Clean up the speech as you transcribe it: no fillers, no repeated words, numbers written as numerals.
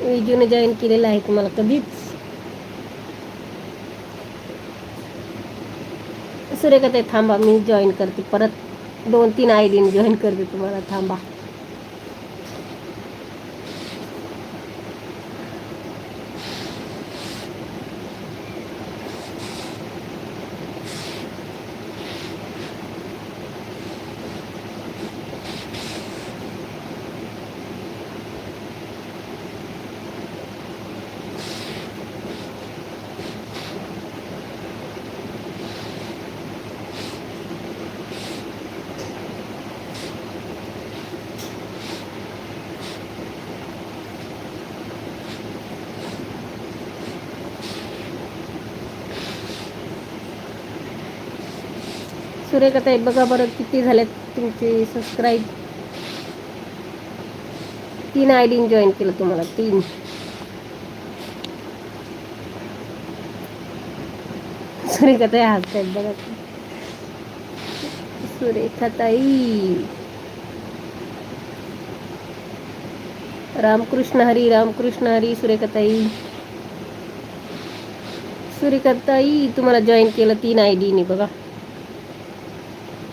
विजूने join केलेलं आहे तुम्हाला कधीच. सुरेखाताई थांबा, मी जॉईन करते परत. 2-3 आयडीने जॉईन करते तुम्हाला, थांबा. सुरेखाताई बघा बरं किती झालेत तुमचे सबस्क्राईब. 3 आयडीने जॉईन केलं तुम्हाला, 3. सुरेखाताई हसतायत बघा. सुरेखाताई, रामकृष्ण हरी, रामकृष्ण हरी. सुरेखाताई तुम्हाला जॉईन केलं 3 आयडीने बघा.